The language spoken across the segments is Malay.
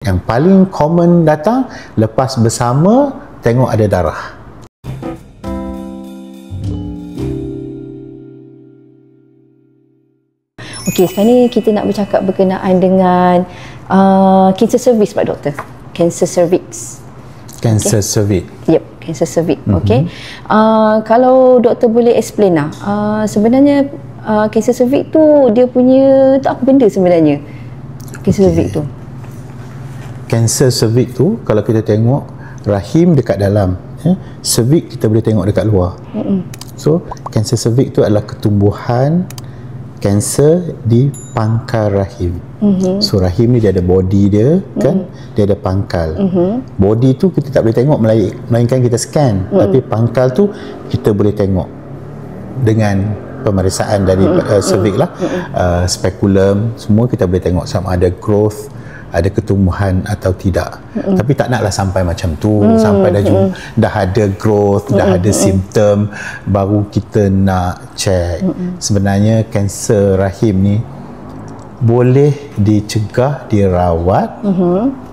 yang paling common datang lepas bersama tengok ada darah. Okey, sekarang ni kita nak bercakap berkenaan dengan cancer cervix, Pak Doktor. Cancer cervix. Cancer cervix. Yep, cancer cervix. Okey. Kalau doktor boleh explain lah, sebenarnya cancer cervix tu dia punya tak apa benda sebenarnya. Cancer cervix tu. Cancer cervix tu kalau kita tengok rahim dekat dalam, cervix kita boleh tengok dekat luar. So, cancer cervix tu adalah ketumbuhan kanser di pangkal rahim. So rahim ni dia ada body dia, kan, dia ada pangkal. Body tu kita tak boleh tengok melainkan kita scan, tapi pangkal tu kita boleh tengok dengan pemeriksaan dari cervix lah, speculum, semua kita boleh tengok sama ada growth, ada ketumbuhan atau tidak. Tapi tak naklah sampai macam tu, sampai dah ada growth, dah ada simptom baru kita nak check. Sebenarnya kanser rahim ni boleh dicegah, dirawat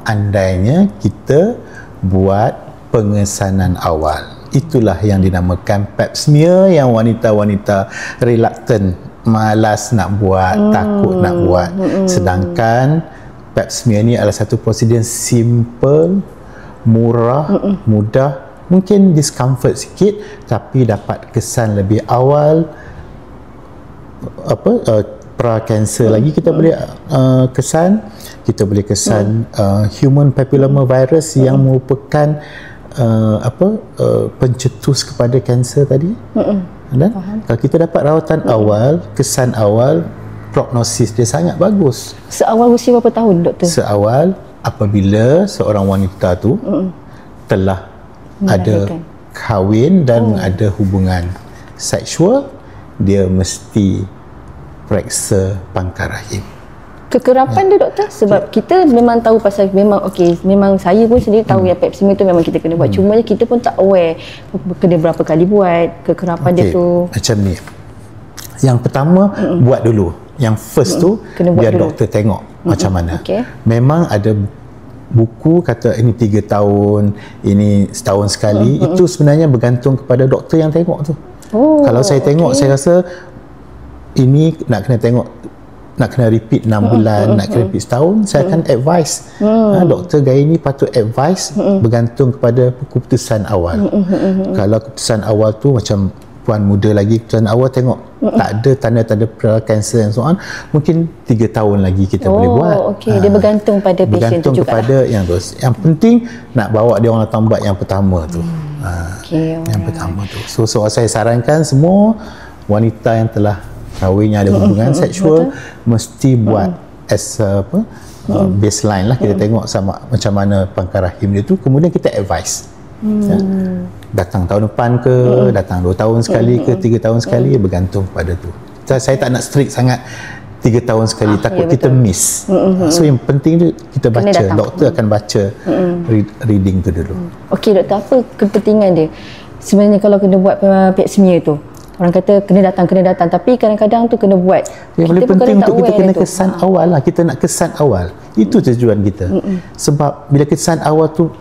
andainya kita buat pengesanan awal. Itulah yang dinamakan pap smear yang wanita-wanita reluctant, malas nak buat, takut nak buat. Sedangkan pap smear ni adalah satu prosedur simple, murah, mudah, mungkin discomfort sikit tapi dapat kesan lebih awal. Pra-cancer lagi kita boleh kesan, kita boleh kesan human papilloma virus yang merupakan pencetus kepada kanser tadi. Dan kalau kita dapat rawatan awal, kesan awal, prognosis dia sangat bagus. Seawal usia berapa tahun, doktor? Seawal apabila seorang wanita tu telah ada kahwin dan ada hubungan seksual, dia mesti periksa pangkal rahim. Kekerapan dia, doktor? Sebab kita memang tahu pasal, memang memang saya pun sendiri tahu yang pap smear tu memang kita kena buat. Cuma kita pun tak aware kena berapa kali buat, kekerapan dia tu. Macam ni. Yang pertama buat dulu. Yang first tu biar doktor tengok macam mana. Memang ada buku kata ini 3 tahun, ini setahun sekali. Itu sebenarnya bergantung kepada doktor yang tengok tu. Kalau saya tengok, saya rasa ini nak kena tengok, nak kena repeat 6 bulan, nak kena repeat setahun, saya akan advise. Doktor gaya ni patut advise bergantung kepada keputusan awal. Kalau keputusan awal tu macam puan muda lagi, keputusan awal tengok tak ada tanda-tanda pra-cancer dan so on, mungkin 3 tahun lagi kita boleh buat. Dia bergantung pada patient tu juga. Bergantung kepada yang tu. Yang penting nak bawa dia orang tambat yang pertama tu. Yang pertama tu. So saya sarankan semua wanita yang telah kahwin, yang ada hubungan seksual mesti buat as baseline lah. Kita tengok sama macam mana pangkal rahim dia tu, kemudian kita advise. Datang tahun depan ke, datang 2 tahun sekali ke, 3 tahun sekali, bergantung pada tu. Saya tak nak strict sangat 3 tahun sekali, takut kita miss. So yang penting tu kita baca, doktor akan baca reading tu dulu. Okey doktor, apa kepentingan dia sebenarnya kalau kena buat pap smear tu? Orang kata kena datang, tapi kadang-kadang tu kena buat. Yang paling penting untuk kita kena kesan awal lah. Kita nak kesan awal. Itu tujuan kita. Sebab bila kesan awal tu,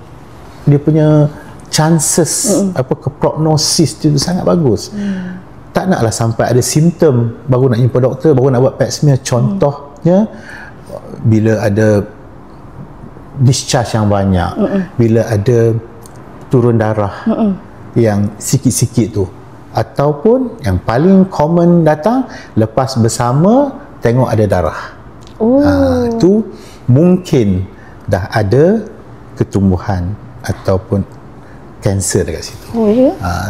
dia punya chances prognosis tu sangat bagus. Tak naklah sampai ada simptom baru nak jumpa doktor, baru nak buat pap smear. Contohnya bila ada discharge yang banyak, bila ada turun darah yang sikit-sikit tu, ataupun yang paling common datang lepas bersama tengok ada darah. Itu mungkin dah ada ketumbuhan ataupun kanser dekat situ.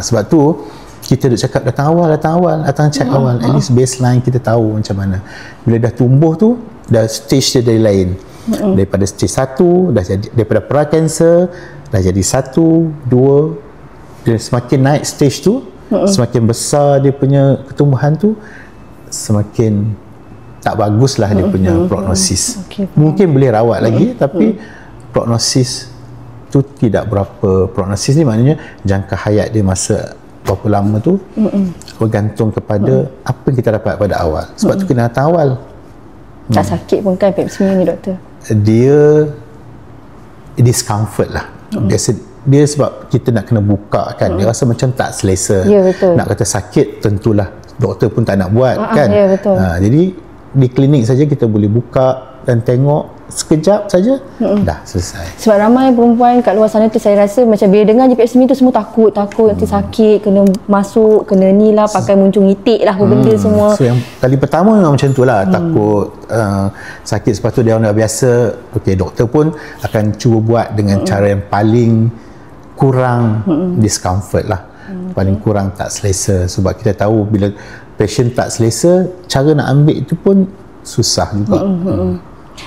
Sebab tu kita duk cakap datang check awal, at least baseline kita tahu macam mana. Bila dah tumbuh tu, dah stage dia dari lain. Daripada stage 1 dah jadi, daripada pra-kanser dah jadi 1, 2, dan semakin naik stage tu, semakin besar dia punya ketumbuhan tu, semakin tak baguslah dia punya prognosis. Mungkin boleh rawat lagi, tapi prognosis tu tidak berapa. Prognosis ni maknanya jangka hayat dia masa berapa lama tu bergantung kepada apa yang kita dapat pada awal. Sebab tu kena datang awal. Tak sakit pun kan pap smear ni doktor? Dia discomfort lah. Dia sebab kita nak kena buka kan, dia rasa macam tak selesa. Ya, betul. Nak kata sakit, tentulah doktor pun tak nak buat kan. Ya, betul. Jadi di klinik saja kita boleh buka dan tengok sekejap saja, dah selesai. Sebab ramai perempuan kat luar sana tu, saya rasa macam bila dengar je pap smear tu semua takut nanti sakit, kena masuk, kena ni lah, pakai muncung itik lah benda semua. So yang kali pertama memang macam tu lah, takut sakit. Lepas tu dia orang dah biasa, okey, doktor pun akan cuba buat dengan cara yang paling kurang discomfort lah, paling kurang tak selesa. Sebab kita tahu bila patient tak selesa, cara nak ambil itu pun susah juga.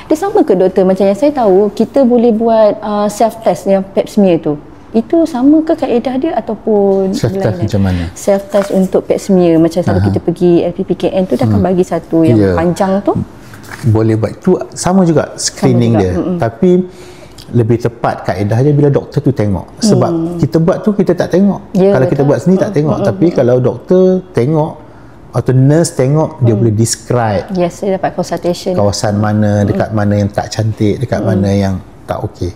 Dia sama ke doktor? Macam yang saya tahu, kita boleh buat self test yang pap smear tu. Itu sama ke kaedah dia ataupun self test macam mana? Self test untuk pap smear macam selalu kita pergi LPPKN tu, dia akan bagi satu yang panjang tu. Boleh buat tu, sama juga screening juga dia. Tapi lebih tepat kaedah dia bila doktor tu tengok. Sebab kita buat tu kita tak tengok. Kalau kita buat sendiri tak tengok. Tapi kalau doktor tengok atau nurse tengok, dia boleh describe dia dapat consultation kawasan mana, dekat mana yang tak cantik, dekat mana yang tak okey.